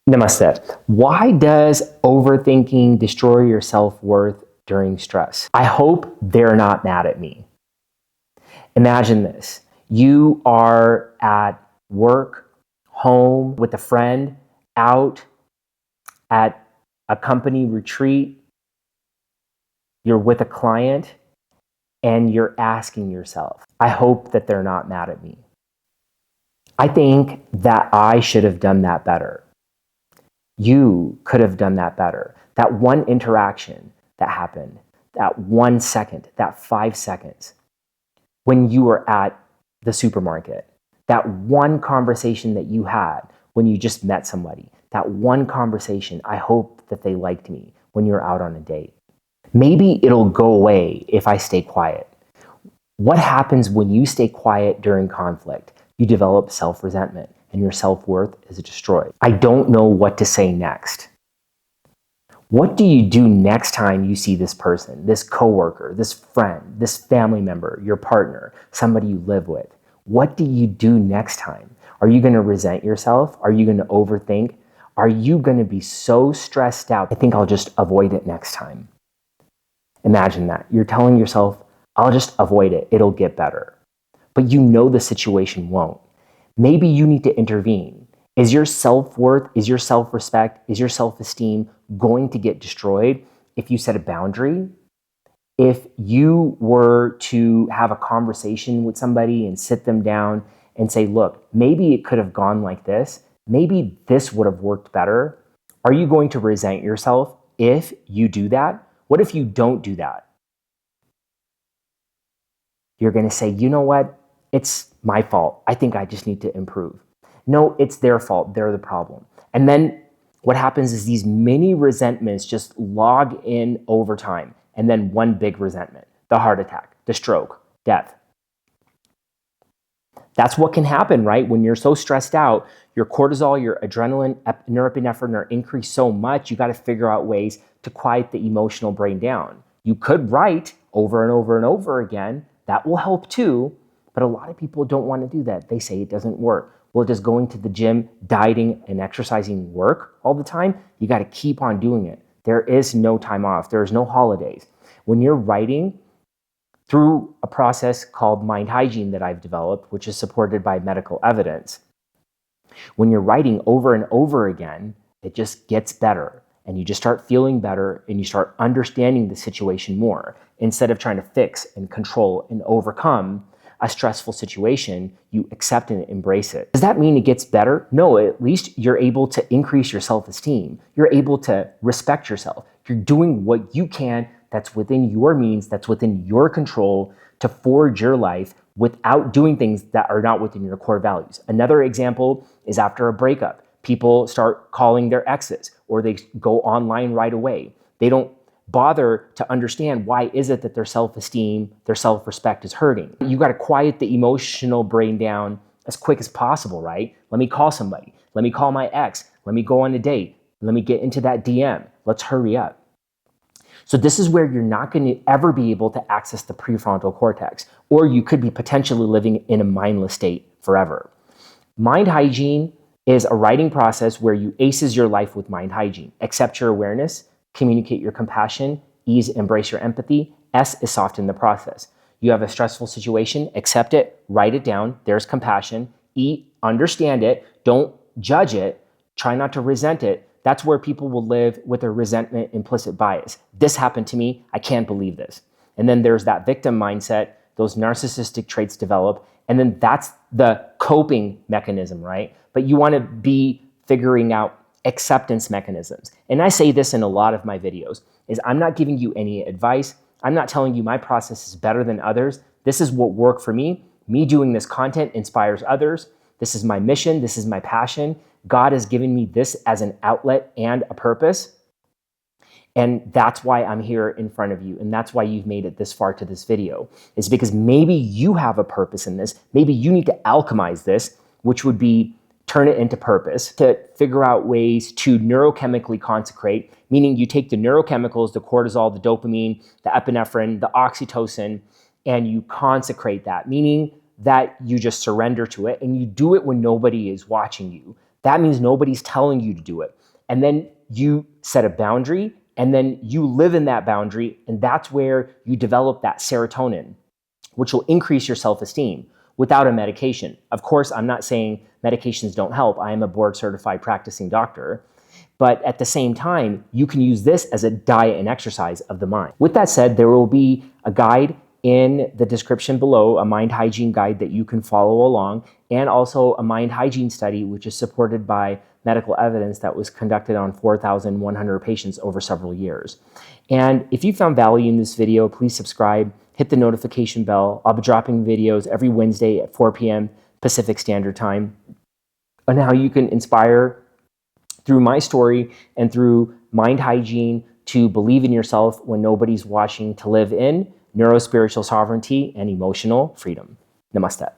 Namaste. Why does overthinking destroy your self-worth during stress? I hope they're not mad at me. Imagine this. You are at work, home, with a friend, out at a company retreat, you're with a client, and you're asking yourself, I hope that they're not mad at me. I think that I should have done that better. You could have done that better. That one interaction that happened, that 1 second, that 5 seconds, when you were at the supermarket, that one conversation that you had when you just met somebody, that one conversation, I hope that they liked me when you're out on a date. Maybe it'll go away if I stay quiet. What happens when you stay quiet during conflict? You develop self-resentment and your self-worth is destroyed. I don't know what to say next. What do you do next time you see this person, this coworker, this friend, this family member, your partner, somebody you live with? What do you do next time? Are you going to resent yourself? Are you going to overthink? Are you going to be so stressed out? I think I'll just avoid it next time. Imagine that. You're telling yourself, I'll just avoid it. It'll get better. But you know the situation won't. Maybe you need to intervene. Is your self-worth, is your self-respect, is your self-esteem going to get destroyed if you set a boundary? If you were to have a conversation with somebody and sit them down and say, look, maybe it could have gone like this. Maybe this would have worked better. Are you going to resent yourself if you do that? What if you don't do that? You're going to say, you know what? It's my fault. I think I just need to improve. No, it's their fault. They're the problem. And then what happens is these mini resentments just log in over time. And then one big resentment, the heart attack, the stroke, death. That's what can happen, right? When you're so stressed out, your cortisol, your adrenaline, norepinephrine are increased so much, you got to figure out ways to quiet the emotional brain down. You could write over and over and over again. That will help too. But a lot of people don't want to do that. They say it doesn't work. Well, does going to the gym, dieting, and exercising work all the time? You got to keep on doing it. There is no time off. There is no holidays. When you're writing through a process called Mind Hygiene that I've developed, which is supported by medical evidence, when you're writing over and over again, it just gets better. And you just start feeling better and you start understanding the situation more. Instead of trying to fix and control and overcome a stressful situation, you accept and embrace it. Does that mean it gets better? No, at least you're able to increase your self-esteem. You're able to respect yourself. You're doing what you can that's within your means, that's within your control to forge your life without doing things that are not within your core values. Another example is after a breakup. People start calling their exes or they go online right away. They don't bother to understand why is it that their self-esteem, their self-respect is hurting. You got to quiet the emotional brain down as quick as possible, right? Let me call somebody. Let me call my ex. Let me go on a date. Let me get into that DM. Let's hurry up. So this is where you're not going to ever be able to access the prefrontal cortex, or you could be potentially living in a mindless state forever. Mind hygiene is a writing process where you aces your life with mind hygiene. Accept your awareness, communicate your compassion, ease, embrace your empathy. S is soften the process. You have a stressful situation, accept it, write it down. There's compassion. E, understand it. Don't judge it. Try not to resent it. That's where people will live with a resentment implicit bias. This happened to me. I can't believe this. And then there's that victim mindset. Those narcissistic traits develop. And then that's the coping mechanism, right? But you want to be figuring out acceptance mechanisms. And I say this in a lot of my videos, is I'm not giving you any advice. I'm not telling you my process is better than others. This is what worked for me. Me doing this content inspires others. This is my mission. This is my passion. God has given me this as an outlet and a purpose. And that's why I'm here in front of you. And that's why you've made it this far to this video. It's because maybe you have a purpose in this. Maybe you need to alchemize this, which would be turn it into purpose, to figure out ways to neurochemically consecrate, meaning you take the neurochemicals, the cortisol, the dopamine, the epinephrine, the oxytocin, and you consecrate that, meaning that you just surrender to it and you do it when nobody is watching you. That means nobody's telling you to do it. And then you set a boundary, and then you live in that boundary, and that's where you develop that serotonin, which will increase your self-esteem without a medication. Of course, I'm not saying medications don't help. I am a board-certified practicing doctor. But at the same time, you can use this as a diet and exercise of the mind. With that said, there will be a guide in the description below, a mind hygiene guide that you can follow along, and also a mind hygiene study, which is supported by medical evidence that was conducted on 4,100 patients over several years. And if you found value in this video, please subscribe, hit the notification bell. I'll be dropping videos every Wednesday at 4 p.m. Pacific Standard Time on how you can inspire through my story and through mind hygiene to believe in yourself when nobody's watching, to live in neurospiritual sovereignty and emotional freedom. Namaste.